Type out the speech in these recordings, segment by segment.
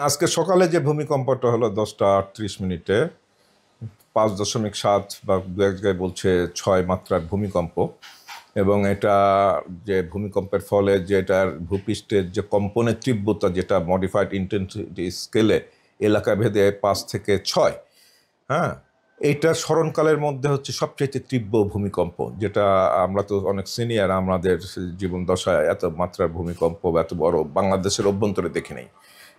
আজকে সকালে যে ভূমিকম্পটা হলো 10টা 38 মিনিটে 5.7 বা দু এক জায়গায় বলছে 6 মাত্রার ভূমিকম্প। এবং এটা যে ভূমিকম্পের ফলে যেটার ভূপৃষ্ঠের যে কম্পনের তীব্রতা যেটা মডিফাইড ইন্টেন্সিটি স্কেলে এলাকা ভেদে 5 থেকে 6। হ্যাঁ, এইটা স্মরণকালের মধ্যে হচ্ছে সবচেয়ে তীব্র ভূমিকম্প, যেটা আমরা তো অনেক সিনিয়র, আমাদের জীবন দশায় এত মাত্রার ভূমিকম্প বা এত বড় বাংলাদেশের অভ্যন্তরে দেখি নেই।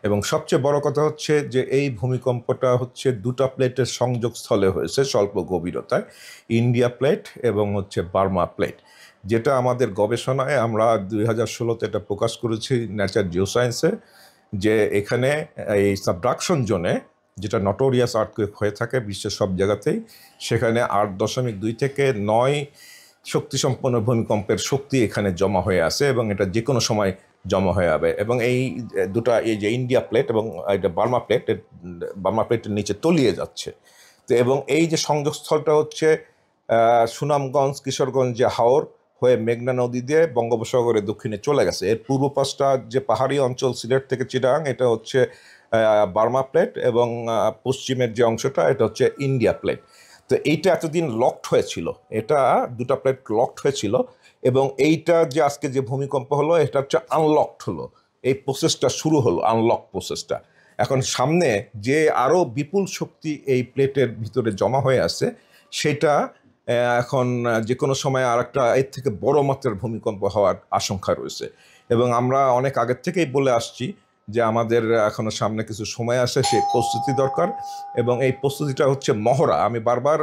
এবং সবচেয়ে বড় কথা হচ্ছে যে এই ভূমিকম্পটা হচ্ছে দুটা প্লেটের সংযোগস্থলে হয়েছে স্বল্প গভীরতায়, ইন্ডিয়া প্লেট এবং হচ্ছে বার্মা প্লেট। যেটা আমাদের গবেষণায় আমরা 2016-তে এটা প্রকাশ করেছি নেচার জিওসায়েন্সে, যে এখানে এই সাবডাকশন জোনে যেটা নটোরিয়াস আর্থকুয়েক হয়ে থাকে বিশ্বের সব জায়গাতেই, সেখানে 8.2 থেকে 9 শক্তিসম্পন্ন ভূমিকম্পের শক্তি এখানে জমা হয়ে আছে এবং এটা যে কোনো সময় জমা হয়ে যাবে। এবং এই দুটা, এই যে ইন্ডিয়া প্লেট এবং এটা বার্মা প্লেটের নিচে তলিয়ে যাচ্ছে। তো এবং এই যে সংযোগস্থলটা হচ্ছে সুনামগঞ্জ কিশোরগঞ্জ যে হাওর হয়ে মেঘনা নদী দিয়ে বঙ্গোপসাগরের দক্ষিণে চলে গেছে। এর পূর্ব পাশটা যে পাহাড়ি অঞ্চল সিলেট থেকে চিটাগাং, এটা হচ্ছে বার্মা প্লেট, এবং পশ্চিমের যে অংশটা এটা হচ্ছে ইন্ডিয়া প্লেট। তো এইটা এতদিন লকড হয়েছিল, এটা দুটা প্লেট লকড হয়েছিল, এবং এইটা যে আজকে যে ভূমিকম্প হলো এটা হচ্ছে আনলকড হলো। এই প্রসেসটা শুরু হলো, আনলক প্রসেসটা। এখন সামনে যে আরও বিপুল শক্তি এই প্লেটের ভিতরে জমা হয়ে আছে, সেটা এখন যে কোনো সময় আর একটা এর থেকে বড় মাত্রার ভূমিকম্প হওয়ার আশঙ্কা রয়েছে। এবং আমরা অনেক আগের থেকেই বলে আসছি যে আমাদের এখনো সামনে কিছু সময় আছে, সেই প্রস্তুতি দরকার। এবং এই প্রস্তুতিটা হচ্ছে মহড়া। আমি বারবার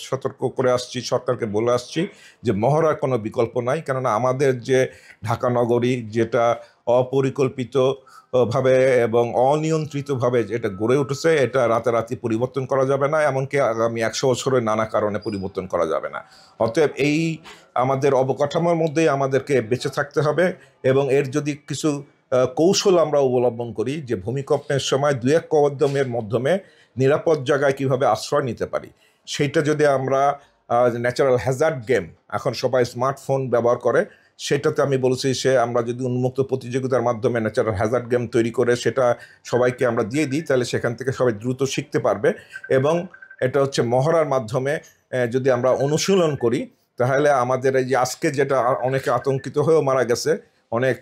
সতর্ক করে আসছি, সরকারকে বলে আসছি যে মহড়ার কোনো বিকল্প নাই, কেননা আমাদের যে ঢাকা নগরী যেটা অপরিকল্পিত ভাবে এবং অনিয়ন্ত্রিতভাবে এটা গড়ে উঠেছে, এটা রাতারাতি পরিবর্তন করা যাবে না, এমনকি আগামী 100 বছরের নানা কারণে পরিবর্তন করা যাবে না। অতএব এই আমাদের অবকাঠামোর মধ্যেই আমাদেরকে বেঁচে থাকতে হবে। এবং এর যদি কিছু কৌশল আমরা অবলম্বন করি, যে ভূমিকম্পের সময় 2-1 কদমের মাধ্যমে নিরাপদ জায়গায় কিভাবে আশ্রয় নিতে পারি, সেইটা যদি আমরা ন্যাচারাল হ্যাজার্ড গেম, এখন সবাই স্মার্টফোন ব্যবহার করে, সেটাতে আমি বলছি সে আমরা যদি উন্মুক্ত প্রতিযোগিতার মাধ্যমে ন্যাচারাল হ্যাজার্ড গেম তৈরি করে সেটা সবাইকে আমরা দিয়ে দিই, তাহলে সেখান থেকে সবাই দ্রুত শিখতে পারবে। এবং এটা হচ্ছে মহড়ার মাধ্যমে যদি আমরা অনুশীলন করি, তাহলে আমাদের এই যে আজকে যেটা অনেকে আতঙ্কিত হয়েও মারা গেছে, অনেক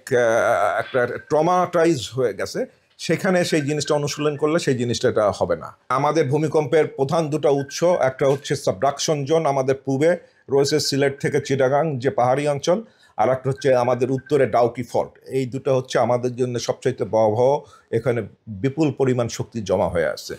একটা ট্রমাটাইজ হয়ে গেছে, সেখানে সেই জিনিসটা অনুশীলন করলে সেই জিনিসটা এটা হবে না। আমাদের ভূমিকম্পের প্রধান দুটো উৎস, একটা হচ্ছে সাবডাকশন জোন, আমাদের পূর্বে রয়েছে সিলেট থেকে চিটাগাং যে পাহাড়ি অঞ্চল, আর একটা হচ্ছে আমাদের উত্তরে ডাউকি ফল্ট। এই দুটো হচ্ছে আমাদের জন্য সবচাইতে ভয়াবহ, এখানে বিপুল পরিমাণ শক্তি জমা হয়ে আছে।